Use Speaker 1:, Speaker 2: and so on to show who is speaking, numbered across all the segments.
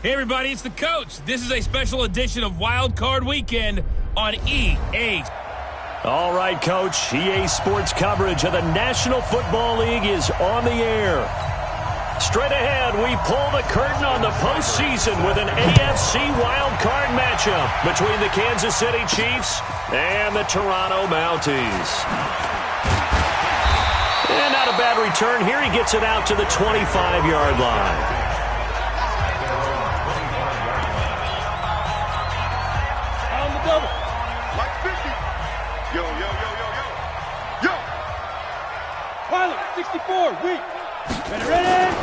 Speaker 1: Hey everybody, it's the coach. This is a special edition of Wild Card Weekend on EA.
Speaker 2: All right, Coach. EA Sports coverage of the National Football League is on the air. Straight ahead, we pull the curtain on the postseason with an AFC Wild Card matchup between the Kansas City Chiefs and the Toronto Mounties. And not a bad return here. He gets it out to the 25-yard line.
Speaker 3: Yo, yo, yo, yo, yo. Yo! Pilot, 64, weak. Ready?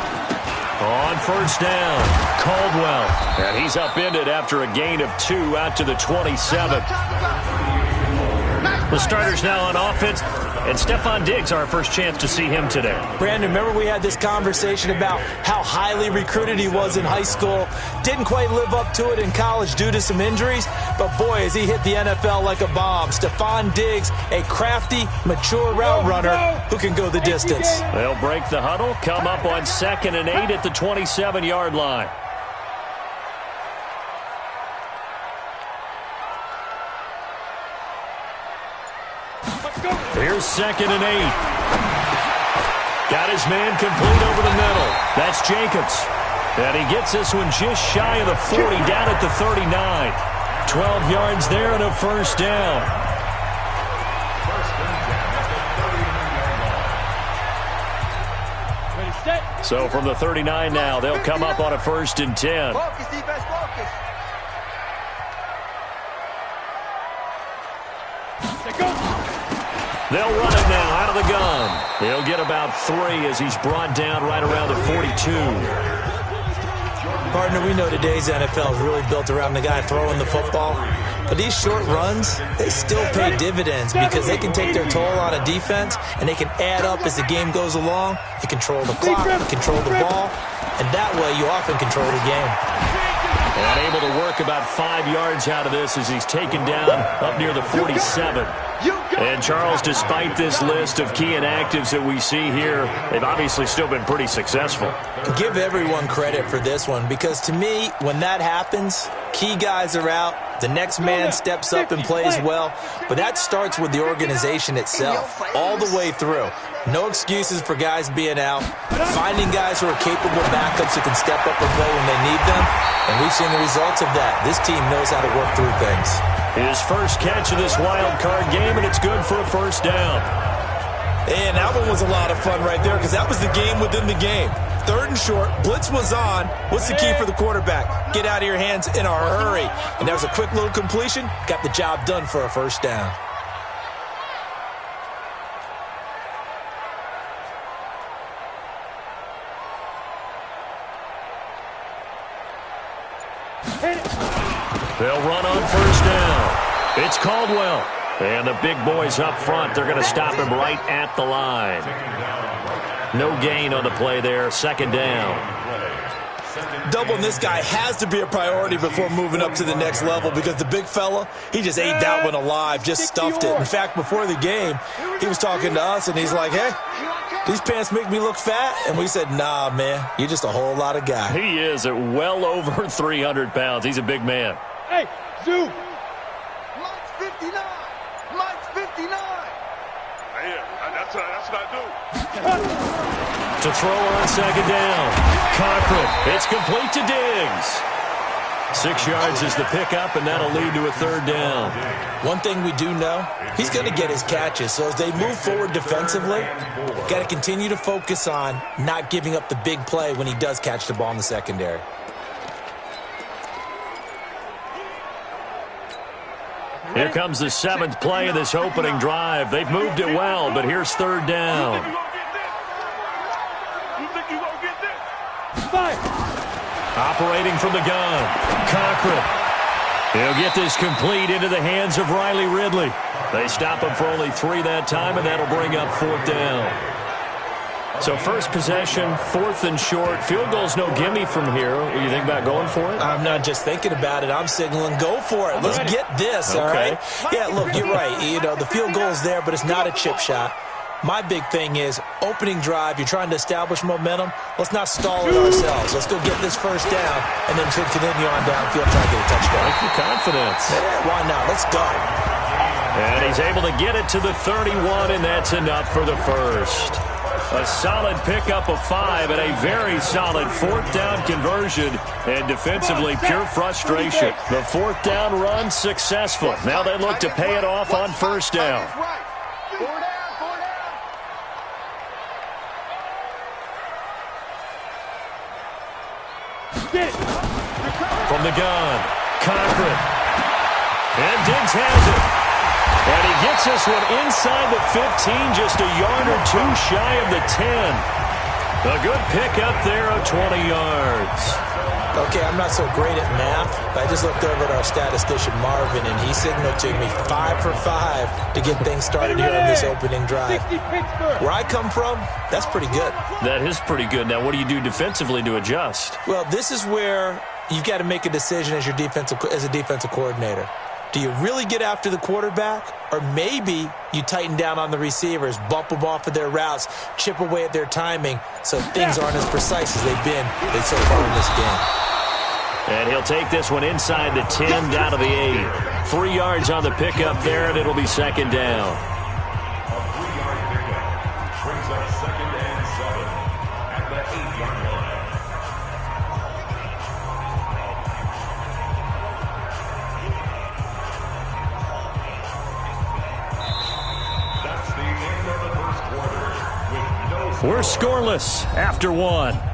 Speaker 2: On first down, Caldwell. And he's upended after a gain of 2 out to the 27. The starters now on offense. And Stephon Diggs, our first chance to see him today.
Speaker 4: Brandon, remember we had this conversation about how highly recruited he was in high school. Didn't quite live up to it in college due to some injuries. But, boy, as he hit the NFL like a bomb. Stephon Diggs, a crafty, mature route runner who can go the distance.
Speaker 2: They'll break the huddle, come up on 2nd and 8 at the 27-yard line. Here's 2nd and 8. Got his man complete over the middle. That's Jacobs. And he gets this one just shy of the 40, down at the 39. 12 yards there and a first down. So from the 39 now, they'll come up on a 1st and 10.
Speaker 3: Focus, defense, focus.
Speaker 2: They'll run it now out of the gun. He'll get about 3 as he's brought down right around the 42.
Speaker 4: Partner, we know today's NFL is really built around the guy throwing the football. But these short runs, they still pay dividends because they can take their toll on a defense and they can add up as the game goes along. You control the clock, you control the ball, and that way you often control the game.
Speaker 2: And able to work about 5 yards out of this as he's taken down up near the 47. And, Charles, despite this list of key inactives that we see here, they've obviously still been pretty successful.
Speaker 4: Give everyone credit for this one because, to me, when that happens, key guys are out, the next man steps up and plays well, but that starts with the organization itself, all the way through. No excuses for guys being out, finding guys who are capable backups who can step up and play when they need them, and we've seen the results of that. This team knows how to work through things.
Speaker 2: His first catch of this wild card game, and it's good for a first down.
Speaker 4: And that one was a lot of fun right there because that was the game within the game. 3rd and short, blitz was on. What's the key for the quarterback? Get out of your hands in a hurry. And that was a quick little completion. Got the job done for a first down.
Speaker 2: They'll run on first down. It's Caldwell. And the big boys up front, they're going to stop him right at the line. No gain on the play there. 2nd down.
Speaker 4: Doubling this guy has to be a priority before moving up to the next level because the big fella, he just ate that one alive, just stuffed it. In fact, before the game, he was talking to us, and he's like, hey, these pants make me look fat. And we said, nah, man, you're just a whole lot of guy.
Speaker 2: He is at well over 300 pounds. He's a big man.
Speaker 3: Hey, Zoo. Mike's 59. Mike's 59. Yeah, that's what I do.
Speaker 2: To throw on 2nd down. Cochran. It's complete to Diggs. 6 yards is the pickup, and that'll lead to a 3rd down.
Speaker 4: One thing we do know, he's going to get his catches. So as they move forward defensively, got to continue to focus on not giving up the big play when he does catch the ball in the secondary.
Speaker 2: Here comes the 7th play of this opening drive. They've moved it well, but here's 3rd down. Operating from the gun, Cochran. He'll get this complete into the hands of Riley Ridley. They stop him for only 3 that time, and that'll bring up 4th down. So first possession, 4th and short. Field goal's no gimme from here. What do you think about going for it?
Speaker 4: I'm not just thinking about it. I'm signaling go for it. Let's get this, all right? Yeah, look, you're right. You know, the field goal's there, but it's not a chip shot. My big thing is opening drive. You're trying to establish momentum. Let's not stall it ourselves. Let's go get this first down and then continue on downfield, try to get a touchdown.
Speaker 2: I like your confidence.
Speaker 4: Yeah, why not? Let's go.
Speaker 2: And he's able to get it to the 31, and that's enough for the first. A solid pickup of 5 and a very solid fourth down conversion. And defensively, pure frustration. The fourth down run successful. Now they look to pay it off on first down. From the gun, Cochran. And Diggs has it. And he gets this one inside the 15, just a yard or two shy of the 10. A good pickup there of 20 yards.
Speaker 4: Okay, I'm not so great at math, but I just looked over at our statistician Marvin, and he signaled to me 5 for 5 to get things started here on this opening drive. Where I come from, that's pretty good.
Speaker 2: That is pretty good. Now, what do you do defensively to adjust?
Speaker 4: Well, this is where you've got to make a decision as a defensive coordinator. Do you really get after the quarterback, or maybe you tighten down on the receivers, bump them off of their routes, chip away at their timing so things aren't as precise as they've been so far in this game?
Speaker 2: And he'll take this one inside the 10, down to the 8. 3 yards on the pickup there, and it'll be second down.
Speaker 5: A 3-yard pickup brings up 2nd and 7 at the 8-yard line. That's the end of the first quarter with no...
Speaker 2: We're scoreless after 1.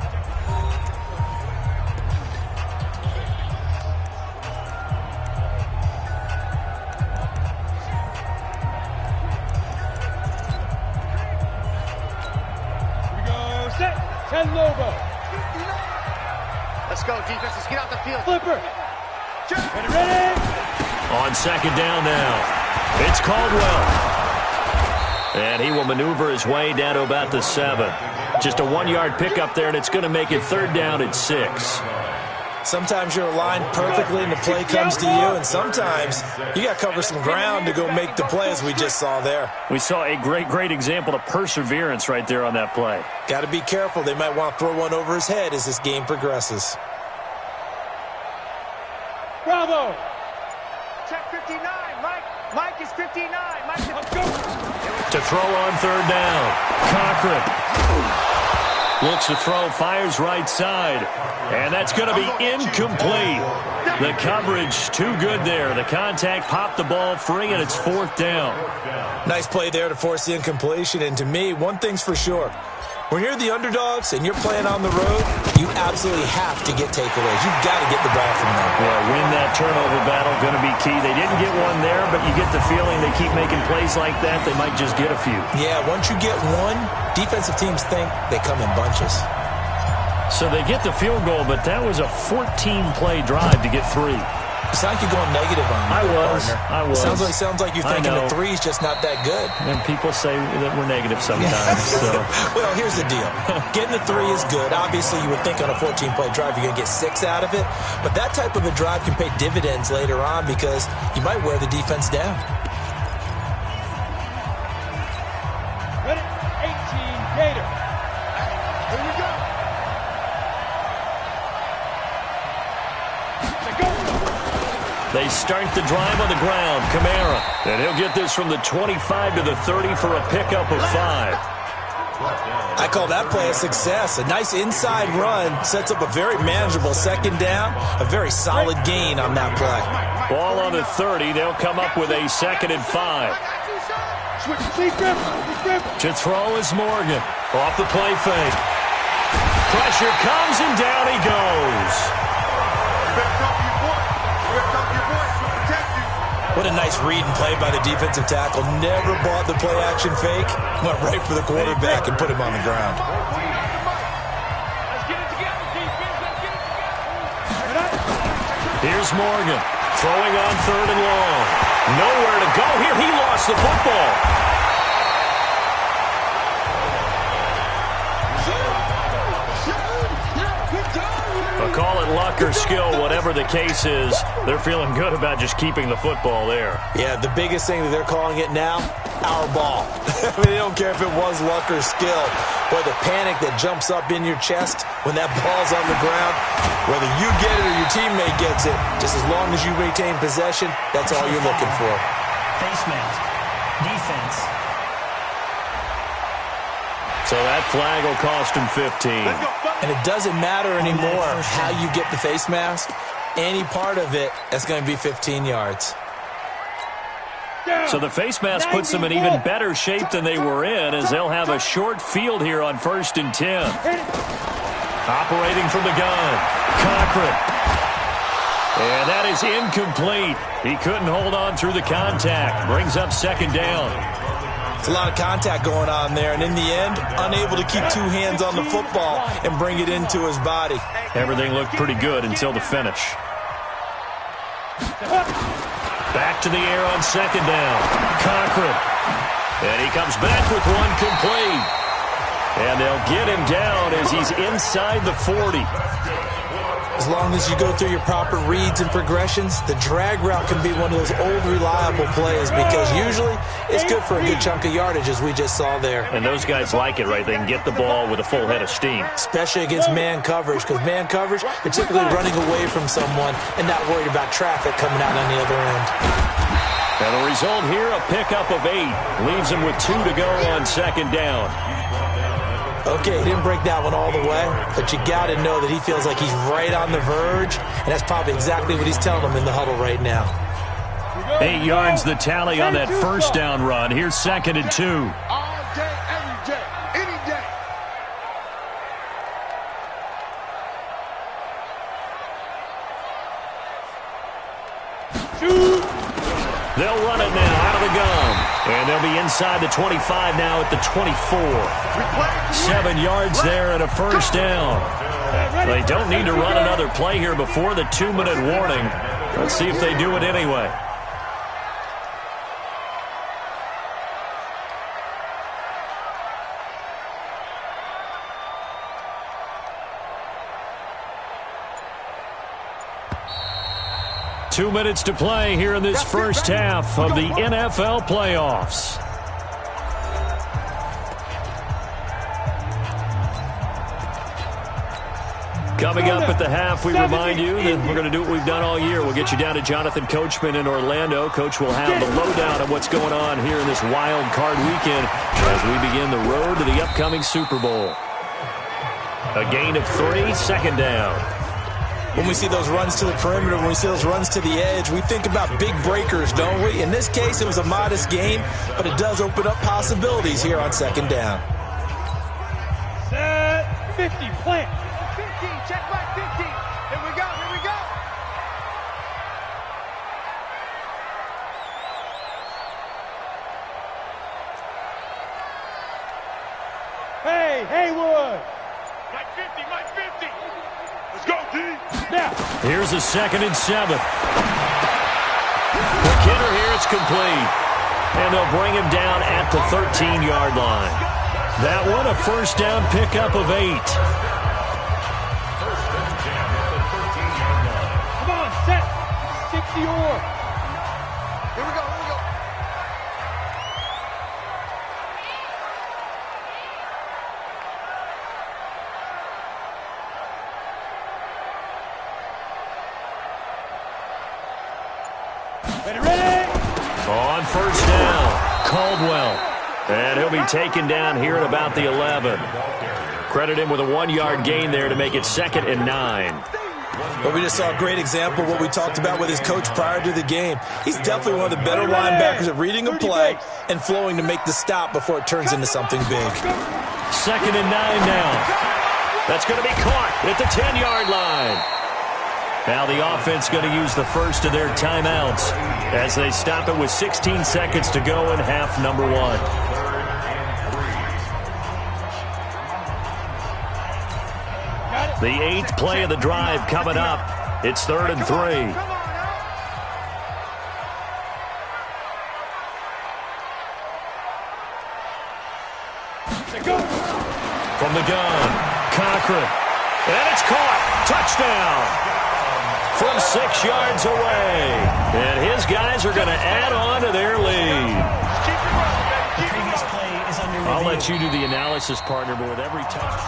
Speaker 6: Let's go, defense. Let's get out the field.
Speaker 7: Flipper. Ready.
Speaker 2: On second down now, it's Caldwell. And he will maneuver his way down to about the 7. Just a 1-yard pickup there, and it's going to make it third down at 6.
Speaker 4: Sometimes you're aligned perfectly and the play comes to you, and sometimes you got to cover some ground to go make the play, as we just saw there.
Speaker 2: We saw a great example of perseverance right there on that play.
Speaker 4: Got to be careful. They might want to throw one over his head as this game progresses.
Speaker 7: Bravo.
Speaker 6: Check 59. Mike is 59. Mike, let's go.
Speaker 2: To throw on third down, Cochran. Looks to throw, fires right side. And that's going to be incomplete. The coverage too good there. The contact popped the ball free, and it's fourth down.
Speaker 4: Nice play there to force the incompletion. And to me, one thing's for sure. When you're the underdogs and you're playing on the road, you absolutely have to get takeaways. You've got to get the ball from them.
Speaker 2: Yeah, win that turnover battle, going to be key. They didn't get one there, but you get the feeling they keep making plays like that, they might just get a few.
Speaker 4: Yeah, once you get one, defensive teams think they come in bunches.
Speaker 2: So they get the field goal, but that was a 14-play drive to get 3.
Speaker 4: It's like you're going negative on me,
Speaker 2: I was.
Speaker 4: Sounds like you're thinking the 3's just not that good.
Speaker 2: And people say that we're negative sometimes. So.
Speaker 4: Well, here's the deal. Getting the 3 is good. Obviously, you would think on a 14-play drive you're going to get 6 out of it. But that type of a drive can pay dividends later on because you might wear the defense down.
Speaker 7: Ready. 18, Gator.
Speaker 3: Here we go.
Speaker 2: They start the drive on the ground. Kamara. And he'll get this from the 25 to the 30 for a pickup of 5.
Speaker 4: I call that play a success. A nice inside run sets up a very manageable second down. A very solid gain on that play.
Speaker 2: Ball on the 30. They'll come up with a 2nd and 5. To throw is Morgan. Off the play fake. Pressure comes and down he goes.
Speaker 4: What a nice read and play by the defensive tackle. Never bought the play action fake. Went right for the quarterback and put him on the ground.
Speaker 2: Here's Morgan. Throwing on 3rd and long. Nowhere to go here. He lost the football. A call it luck luck or skill, whatever the case is, they're feeling good about just keeping the football there.
Speaker 4: Yeah, the biggest thing that they're calling it now, our ball. I mean, they don't care if it was luck or skill. But the panic that jumps up in your chest when that ball's on the ground, whether you get it or your teammate gets it, just as long as you retain possession, that's all you're looking for.
Speaker 8: Face mask. Defense.
Speaker 2: So that flag will cost him 15.
Speaker 4: And it doesn't matter anymore how you get the face mask. Any part of it, that's going to be 15 yards.
Speaker 2: So the face mask puts them in even better shape than they were in, as they'll have a short field here on 1st and 10. Operating from the gun, Cochran. And that is incomplete. He couldn't hold on through the contact. Brings up 2nd down.
Speaker 4: It's a lot of contact going on there, and in the end, unable to keep 2 hands on the football and bring it into his body.
Speaker 2: Everything looked pretty good until the finish. Back to the air on 2nd down. Cochran. And he comes back with one complete. And they'll get him down as he's inside the 40.
Speaker 4: As long as you go through your proper reads and progressions, the drag route can be one of those old reliable plays because usually it's good for a good chunk of yardage, as we just saw there.
Speaker 2: And those guys like it, right? They can get the ball with a full head of steam.
Speaker 4: Especially against man coverage, because man coverage, they're typically running away from someone and not worried about traffic coming out on the other end.
Speaker 2: And the result here, a pickup of 8. Leaves him with 2 to go on 2nd down.
Speaker 4: Okay, he didn't break that one all the way, but you got to know that he feels like he's right on the verge, and that's probably exactly what he's telling them in the huddle right now.
Speaker 2: 8 yards the tally on that 1st down run. Here's 2nd and 2.
Speaker 3: All day, every day, any day.
Speaker 2: They'll run it now out of the gun. And they'll be inside the 25 now at the 24. 7 yards there and a 1st down. They don't need to run another play here before the 2-minute warning. Let's see if they do it anyway. Two minutes to play here in this first half of the NFL playoffs. Coming up at the half, we remind you that we're going to do what we've done all year. We'll get you down to Jonathan Coachman in Orlando. Coach will have the lowdown of what's going on here in this wild card weekend as we begin the road to the upcoming Super Bowl. A gain of 3, 2nd down.
Speaker 4: When we see those runs to the perimeter, when we see those runs to the edge, we think about big breakers, don't we? In this case, it was a modest gain, but it does open up possibilities here on 2nd down.
Speaker 7: Set 50, plant.
Speaker 6: 15, check back 15. Here we go, here we go.
Speaker 7: Hey, Haywood.
Speaker 3: Mike 50, Mike 50. Let's go, D.
Speaker 7: Now.
Speaker 2: Here's a 2nd and 7. McKinnon here, it's complete. And they'll bring him down at the 13-yard line. That one, a 1st down pickup of 8.
Speaker 7: Come on, set. 60 or.
Speaker 3: Here we go, here we go.
Speaker 7: Ready.
Speaker 2: On 1st down, Caldwell. And he'll be taken down here at about the 11. Credit him with a 1-yard gain there to make it 2nd and 9.
Speaker 4: But we just saw a great example of what we talked about with his coach prior to the game. He's definitely one of the better linebackers at reading a play and flowing to make the stop before it turns into something big.
Speaker 2: 2nd and 9 now. That's going to be caught at the 10-yard line. Now the offense going to use the first of their timeouts as they stop it with 16 seconds to go in half number 1. The 8th play of the drive coming up. It's 3rd and 3. From the gun, Cochran. And it's caught. Touchdown. from 6 yards away. And his guys are going to add on to their lead.
Speaker 8: The previous play is under review.
Speaker 2: I'll let you do the analysis, partner, but with every touch.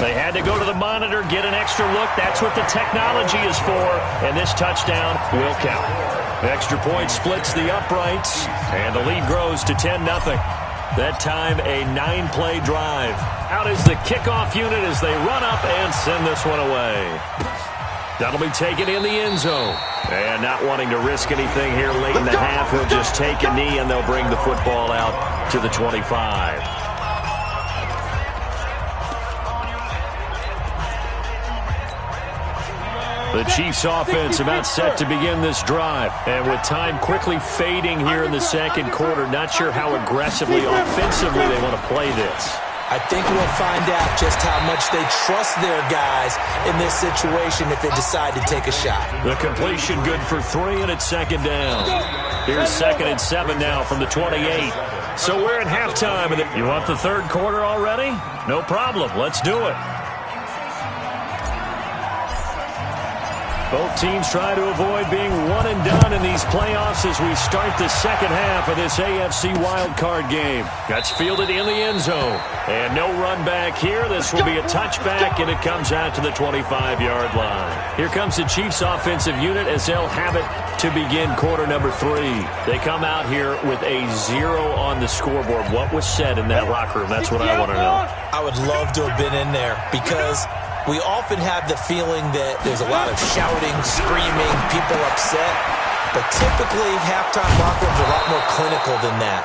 Speaker 2: They had to go to the monitor, get an extra look. That's what the technology is for. And this touchdown will count. The extra point splits the uprights, and the lead grows to 10-0. That time, a 9-play drive. Out is the kickoff unit as they run up and send this one away. That'll be taken in the end zone. And not wanting to risk anything here late in the half, he'll just take a knee, and they'll bring the football out to the 25. The Chiefs offense about set to begin this drive. And with time quickly fading here in the second quarter, not sure how aggressively, offensively they want to play this.
Speaker 4: I think we'll find out just how much they trust their guys in this situation if they decide to take a shot.
Speaker 2: The completion good for 3, and it's second down. Here's 2nd and 7 now from the 28. So we're at halftime. You want the third quarter already? No problem. Let's do it. Both teams try to avoid being one and done in these playoffs as we start the second half of this AFC wildcard game. That's fielded in the end zone. And no run back here. This will be a touchback, and it comes out to the 25-yard line. Here comes the Chiefs offensive unit as they'll have it to begin quarter number 3. They come out here with a 0 on the scoreboard. What was said in that locker room? That's what I want to know.
Speaker 4: I would love to have been in there because we often have the feeling that there's a lot of shouting, screaming, people upset. But typically, halftime locker rooms are a lot more clinical than that.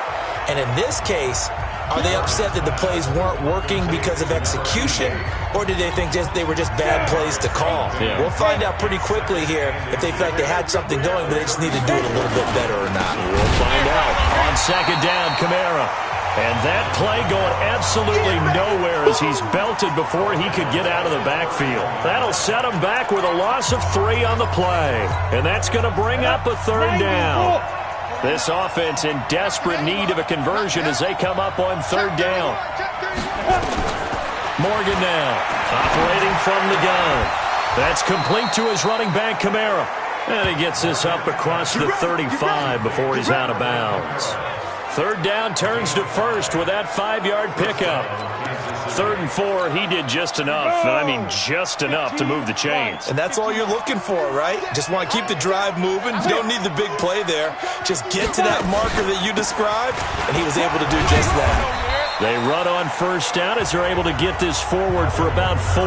Speaker 4: And in this case, are they upset that the plays weren't working because of execution? Or did they think they were just bad plays to call?
Speaker 2: Yeah.
Speaker 4: We'll find out pretty quickly here if they feel like they had something going, but they just need to do it a little bit better or not.
Speaker 2: We'll find out. On second down, Kamara. And that play going absolutely nowhere as he's belted before he could get out of the backfield. That'll set him back with a loss of 3 on the play. And that's going to bring up a third down. This offense in desperate need of a conversion as they come up on third down. Morgan now operating from the gun. That's complete to his running back, Kamara. And he gets this up across the 35 before he's out of bounds. Third down turns to first with that 5-yard pickup. 3rd and 4, he did just enough, and I mean just enough to move the chains.
Speaker 4: And that's all you're looking for, right? Just want to keep the drive moving. You don't need the big play there. Just get to that marker that you described, and he was able to do just that.
Speaker 2: They run on first down as they're able to get this forward for about 4.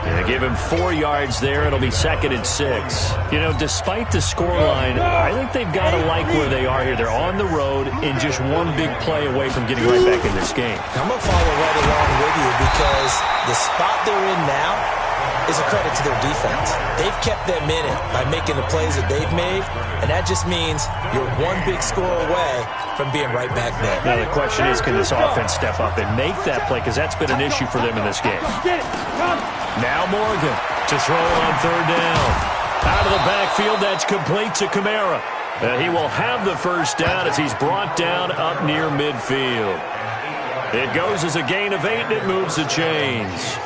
Speaker 2: They give him 4 yards there. It'll be 2nd and 6. You know, despite the scoreline, I think they've got to like where they are here. They're on the road and just one big play away from getting right back in this game.
Speaker 4: I'm going to follow right along with you because the spot they're in now is a credit to their defense. They've kept them in it by making the plays that they've made, and that just means you're one big score away from being right back there.
Speaker 2: Now the question is, can this offense step up and make that play? Because that's been an issue for them in this game. Now Morgan to throw on third down. Out of the backfield, that's complete to Kamara. And he will have the first down as he's brought down up near midfield. It goes as a gain of 8, and it moves the chains.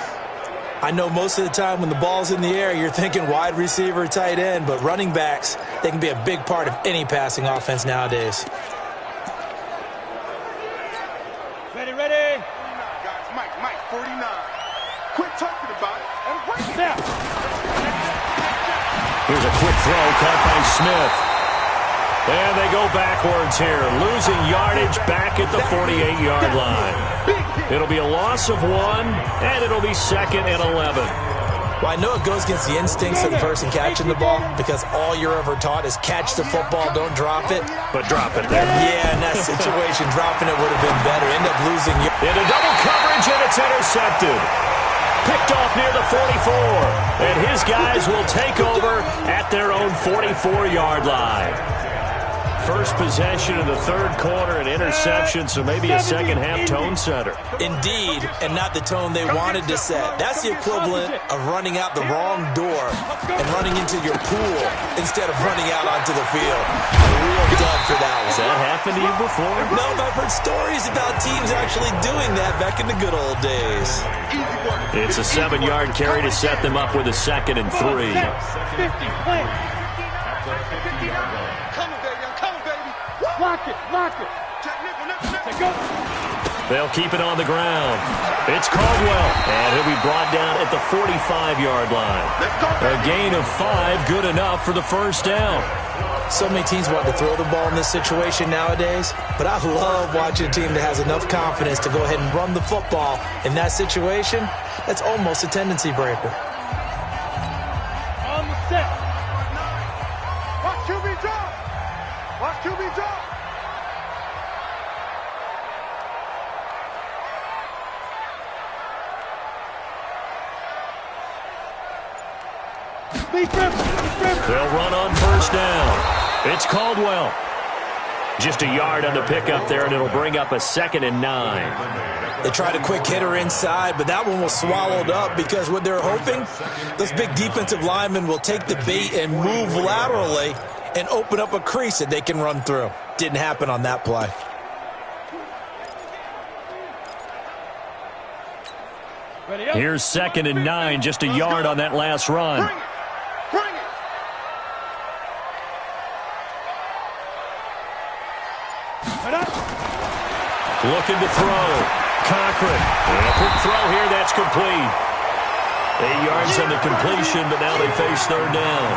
Speaker 4: I know most of the time when the ball's in the air, you're thinking wide receiver, tight end, but running backs, they can be a big part of any passing offense nowadays.
Speaker 7: Ready.
Speaker 3: Guys, Mike, 49. Quit talking about it and break it down.
Speaker 2: Here's a quick throw caught by Smith. And they go backwards here, losing yardage back at the 48-yard line. It'll be a loss of 1, and it'll be 2nd and 11.
Speaker 4: Well, I know it goes against the instincts of the person catching the ball because all you're ever taught is catch the football, don't drop it.
Speaker 2: But drop it there.
Speaker 4: Yeah, in that situation, dropping it would have been better. End up losing.
Speaker 2: Into double coverage, and it's intercepted. Picked off near the 44. And his guys will take over at their own 44-yard line. first possession of the third quarter, an interception, so maybe a second-half tone setter.
Speaker 4: Indeed, and not the tone they wanted to set. That's the equivalent of running out the wrong door and running into your pool instead of running out onto the field. A real dud for that one.
Speaker 2: Has that happened to you before?
Speaker 4: No, but I've heard stories about teams actually doing that back in the good old days.
Speaker 2: It's a 7-yard carry to set them up with a 2nd and 3.
Speaker 6: 50, play.
Speaker 3: Coming, baby. I'm coming, baby.
Speaker 6: Lock it.
Speaker 3: Go.
Speaker 2: They'll keep it on the ground. It's Caldwell, and he'll be brought down at the 45-yard line. A gain of 5, good enough for the first down.
Speaker 4: So many teams want to throw the ball in this situation nowadays, but I love watching a team that has enough confidence to go ahead and run the football in that situation. That's almost a tendency breaker.
Speaker 6: On the set. Watch QB drop. Watch QB drop.
Speaker 2: They'll run on first down. It's Caldwell. Just a yard on the pickup there, and it'll bring up a 2nd and 9.
Speaker 4: They tried a quick hitter inside, but that one was swallowed up because what they're hoping, those big defensive linemen will take the bait and move laterally and open up a crease that they can run through. Didn't happen on that play.
Speaker 2: Here's 2nd and 9, just a yard on that last run.
Speaker 3: Bring it.
Speaker 2: Looking to throw. Cochran. And a quick throw here, that's complete. 8 yards on the completion, but now they face third down.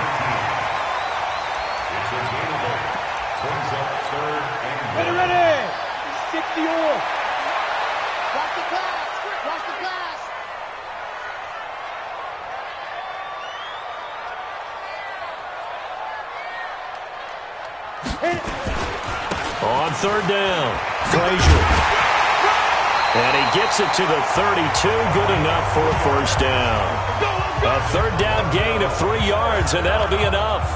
Speaker 6: Ready. 60 off.
Speaker 3: Watch the pass.
Speaker 2: On third down, Frazier. And he gets it to the 32, good enough for a first down. A third down gain of 3 yards, and that'll be enough.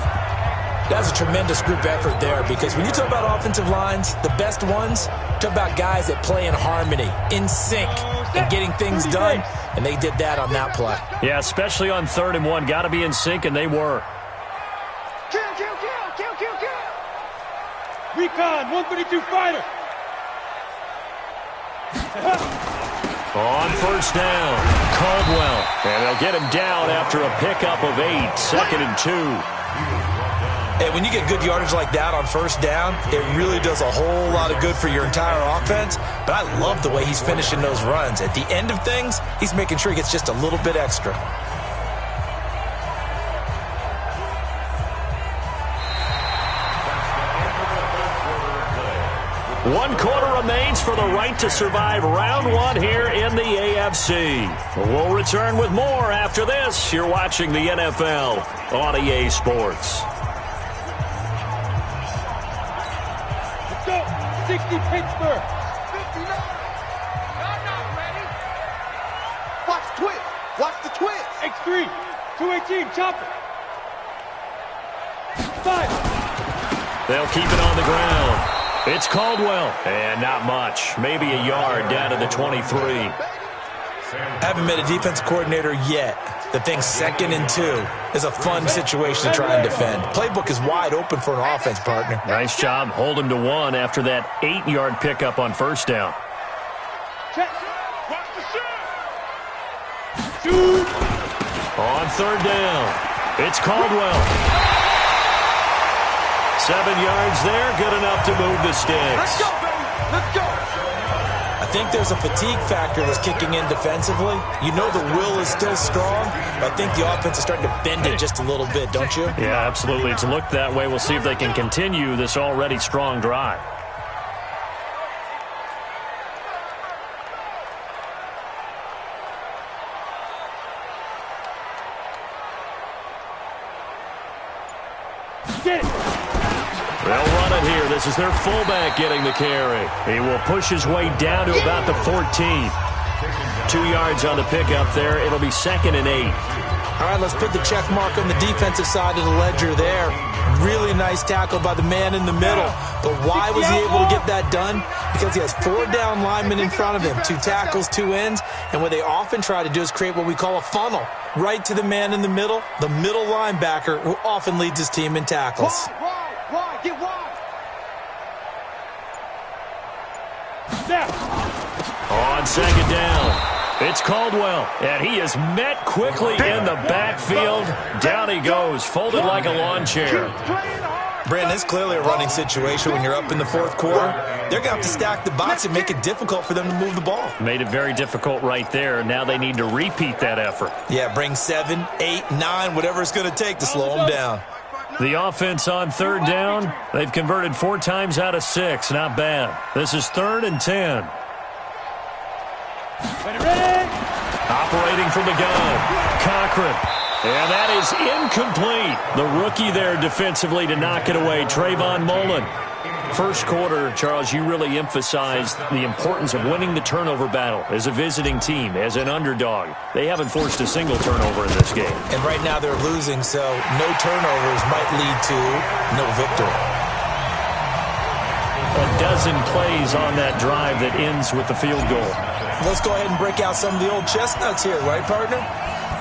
Speaker 4: That's a tremendous group effort there because when you talk about offensive lines, the best ones, talk about guys that play in harmony, in sync, and getting things done, and they did that on that play.
Speaker 2: Yeah, especially on 3rd and 1. Got to be in sync, and they were.
Speaker 6: Kill. Recon, 132 fighter.
Speaker 2: On first down, Caldwell. And they'll get him down after a pickup of 8, 2nd and 2.
Speaker 4: And when you get good yardage like that on first down, it really does a whole lot of good for your entire offense. But I love the way he's finishing those runs. At the end of things, he's making sure he gets just a little bit extra.
Speaker 2: One quarter remains for the right to survive round 1 here in the AFC. We'll return with more after this. You're watching the NFL on EA Sports.
Speaker 6: Let's go. 60 Pittsburgh.
Speaker 3: 59. I'm not ready. Watch the twist. Watch the twist.
Speaker 6: X3. 218. Chopper. 5.
Speaker 2: They'll keep it on the ground. It's Caldwell, and not much. Maybe a yard down to the 23.
Speaker 4: Haven't met a defense coordinator yet that thinks 2nd and 2 is a fun situation to try and defend. Playbook is wide open for an offense, partner.
Speaker 2: Nice job. Hold him to 1 after that 8-yard pickup on first down.
Speaker 6: Check.
Speaker 3: Watch the shot.
Speaker 6: Shoot.
Speaker 2: On third down, it's Caldwell. 7 yards there, good enough to move the sticks.
Speaker 3: Let's go, baby. Let's go.
Speaker 4: I think there's a fatigue factor that's kicking in defensively. You know the will is still strong, but I think the offense is starting to bend it just a little bit, don't you?
Speaker 2: Yeah, absolutely. It's looked that way. We'll see if they can continue this already strong drive.
Speaker 6: Get it.
Speaker 2: They'll run it here. This is their fullback getting the carry. He will push his way down to about the 14. 2 yards on the pickup there. It'll be 2nd and 8.
Speaker 4: All right, let's put the check mark on the defensive side of the ledger there. Really nice tackle by the man in the middle. But why was he able to get that done? Because he has 4 down linemen in front of him, 2 tackles, 2 ends. And what they often try to do is create what we call a funnel. Right to the man in the middle linebacker, who often leads his team in tackles.
Speaker 6: Wide, get wide.
Speaker 2: On second down, it's Caldwell, and he is met quickly in the backfield. Down he goes, folded like a lawn chair.
Speaker 4: Brandon, it's clearly a running situation when you're up in the 4th quarter. They're going to have to stack the box and make it difficult for them to move the ball.
Speaker 2: Made it very difficult right there. Now they need to repeat that effort.
Speaker 4: Yeah, bring 7, 8, 9, whatever it's going to take to slow them down.
Speaker 2: The offense on 3rd down, they've converted 4 times out of 6. Not bad. This is 3rd and 10. Operating from the gun, Cochran. And that is incomplete. The rookie there defensively to knock it away, Trayvon Mullen. First quarter, Charles, you really emphasized the importance of winning the turnover battle as a visiting team, as an underdog. They haven't forced a single turnover in this game.
Speaker 4: And right now they're losing, so no turnovers might lead to no victory.
Speaker 2: A dozen plays on that drive that ends with the field goal.
Speaker 4: Let's go ahead and break out some of the old chestnuts here, right, partner?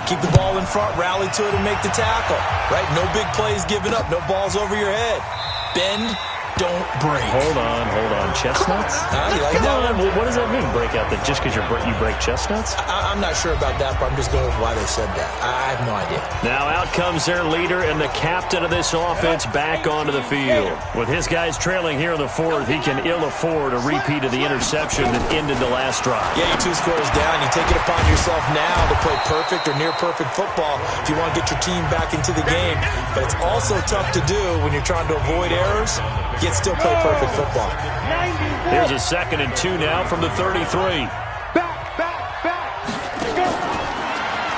Speaker 4: Keep the ball in front, rally to it, and make the tackle, right? No big plays given up, no balls over your head. Bend, don't break.
Speaker 2: Hold on. Chestnuts?
Speaker 4: You like that one?
Speaker 2: What does that mean, break out? That just because you break chestnuts?
Speaker 4: I'm not sure about that, but I'm just going with why they said that. I have no idea.
Speaker 2: Now out comes their leader and the captain of this offense back onto the field. With his guys trailing here in the 4th, he can ill afford a repeat of the interception that ended the last drive.
Speaker 4: Yeah, you're 2 scores down. You take it upon yourself now to play perfect or near-perfect football if you want to get your team back into the game. But it's also tough to do when you're trying to avoid errors, yet still play perfect football.
Speaker 2: Here's a 2nd and 2 now from the 33.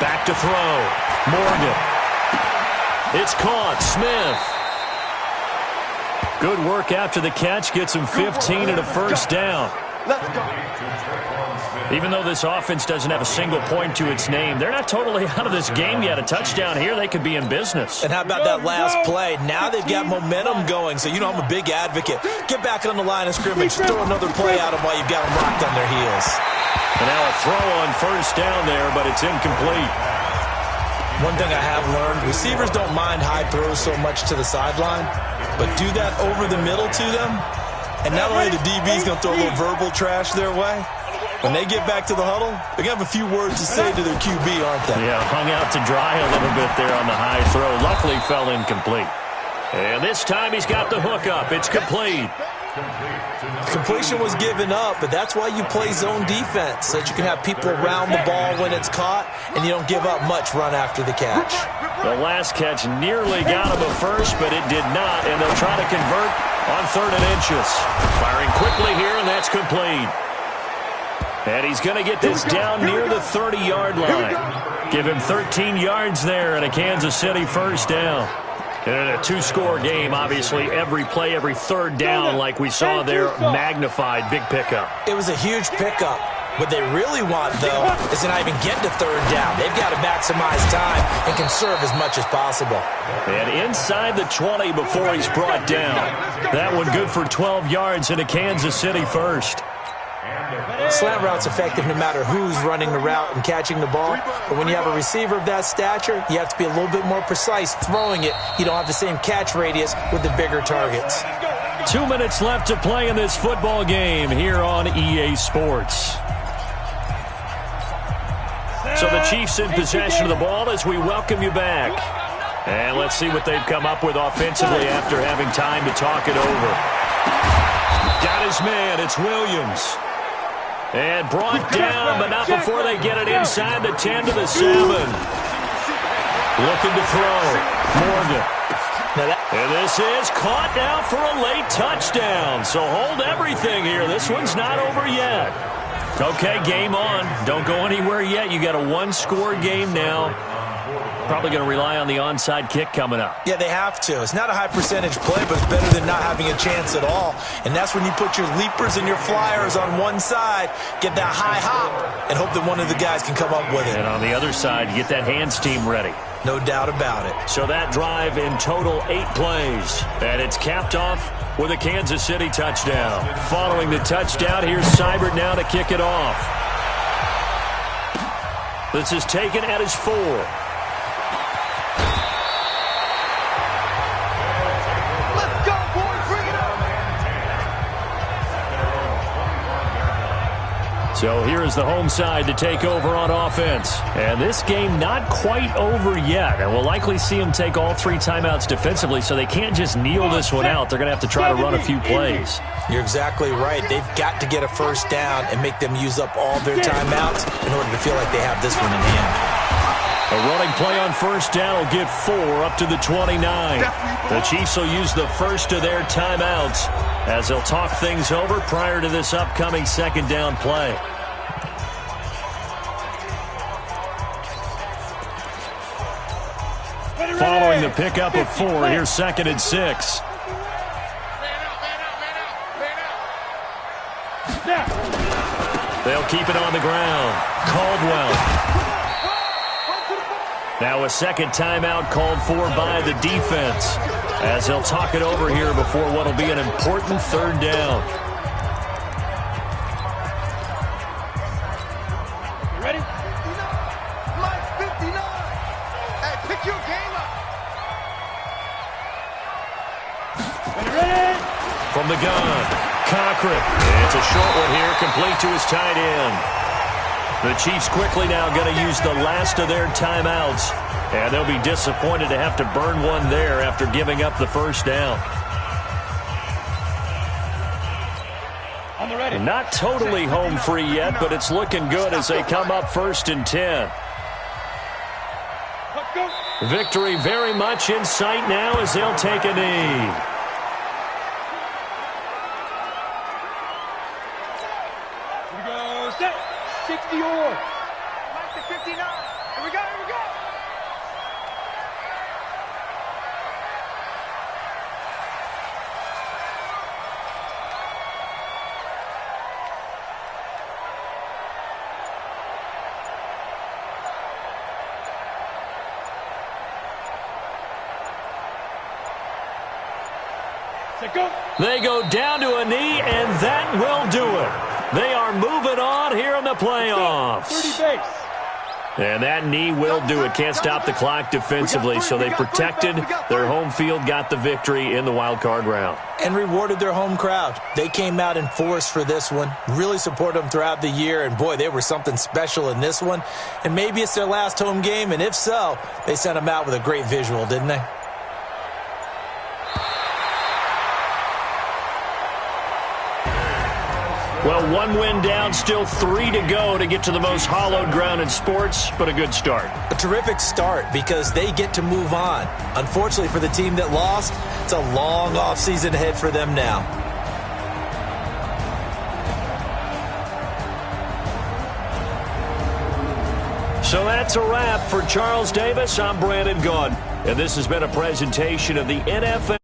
Speaker 2: Back to throw. Morgan. It's caught. Smith. Good work after the catch. Gets him 15 and a first down.
Speaker 3: Let's go.
Speaker 2: Even though this offense doesn't have a single point to its name, they're not totally out of this game yet. A touchdown here, they could be in business.
Speaker 4: And how about that last play? Now they've got momentum going, so you know I'm a big advocate. Get back on the line of scrimmage, throw another play at them while you've got them locked on their heels.
Speaker 2: And now a throw on first down there, but it's incomplete.
Speaker 4: One thing I have learned, receivers don't mind high throws so much to the sideline, but do that over the middle to them, and not only the DB's going to throw a little verbal trash their way, when they get back to the huddle, they're going to have a few words to say to their QB, aren't they?
Speaker 2: Yeah, hung out to dry a little bit there on the high throw. Luckily fell incomplete. And this time he's got the hook up. It's complete.
Speaker 4: Completion was given up, but that's why you play zone defense, so that you can have people around the ball when it's caught, and you don't give up much run after the catch.
Speaker 2: The last catch nearly got him a first, but it did not, and they'll try to convert on 3rd and inches. Firing quickly here, and that's complete. And he's going to get this down near the 30-yard line. Give him 13 yards there and a Kansas City first down. And in a 2-score game, obviously, every play, every 3rd down, like we saw there, magnified, big pickup.
Speaker 4: It was a huge pickup. What they really want, though, is to not even get to 3rd down. They've got to maximize time and conserve as much as possible.
Speaker 2: And inside the 20 before he's brought down. That one good for 12 yards and a Kansas City first.
Speaker 4: Slant route's effective no matter who's running the route and catching the ball. But when you have a receiver of that stature, you have to be a little bit more precise throwing it. You don't have the same catch radius with the bigger targets.
Speaker 2: 2 minutes left to play in this football game here on EA Sports. So the Chiefs in possession of the ball as we welcome you back. And let's see what they've come up with offensively after having time to talk it over. Got his man. It's Williams. And brought down, but not before they get it inside the 10 to the 7. Looking to throw. Morgan. And this is caught now for a late touchdown. So hold everything here. This one's not over yet. Okay, game on. Don't go anywhere yet. You got a 1-score game now. Probably going to rely on the onside kick coming up.
Speaker 4: Yeah, they have to. It's not a high percentage play, but it's better than not having a chance at all. And that's when you put your leapers and your flyers on one side, get that high hop, and hope that one of the guys can come up with it.
Speaker 2: And on the other side, you get that hands team ready.
Speaker 4: No doubt about it.
Speaker 2: So that drive in total 8 plays. And it's capped off with a Kansas City touchdown. Following the touchdown, here's Seibert now to kick it off. This is taken at his 4.
Speaker 3: Let's go, boys. Bring it up.
Speaker 2: So here is the home side to take over on offense. And this game not quite over yet. And we'll likely see them take all 3 timeouts defensively, so they can't just kneel this one out. They're going to have to try to run a few plays.
Speaker 4: You're exactly right. They've got to get a first down and make them use up all their timeouts in order to feel like they have this one in hand.
Speaker 2: A running play on first down will get 4 up to the 29. The Chiefs will use the first of their timeouts as they'll talk things over prior to this upcoming second down play. Following the pickup of 4, here's 2nd and 6. They'll keep it on the ground. Caldwell. Now a second timeout called for by the defense as they'll talk it over here before what will be an important third down.
Speaker 3: You ready? 59. Mike, 59. Hey, pick your game up.
Speaker 8: Ready?
Speaker 2: From the gun, Cochran. It's a short one here, complete to his tight end. The Chiefs quickly now going to use the last of their timeouts, and they'll be disappointed to have to burn one there after giving up the first down.
Speaker 8: On the ready.
Speaker 2: Not totally home free yet, but it's looking good as they come up 1st and 10.
Speaker 8: Let's go.
Speaker 2: Victory very much in sight now as they'll take a knee.
Speaker 8: Here we go. Set. 60 or.
Speaker 6: Mike to 59. Here we go, here we go.
Speaker 8: Set, go.
Speaker 2: They go down to a knee, and that will do it. They are moving on here in the playoffs.
Speaker 8: 30 base.
Speaker 2: And that knee will do it. Can't stop the clock defensively, so they protected their home field, got the victory in the wild card round.
Speaker 4: And rewarded their home crowd. They came out in force for this one, really supported them throughout the year, and boy, they were something special in this one. And maybe it's their last home game, and if so, they sent them out with a great visual, didn't they?
Speaker 2: Well, 1 win down, still 3 to go to get to the most hallowed ground in sports, but a good start.
Speaker 4: A terrific start because they get to move on. Unfortunately for the team that lost, it's a long offseason ahead for them now.
Speaker 2: So that's a wrap for Charles Davis. I'm Brandon Gaudin, and this has been a presentation of the NFL.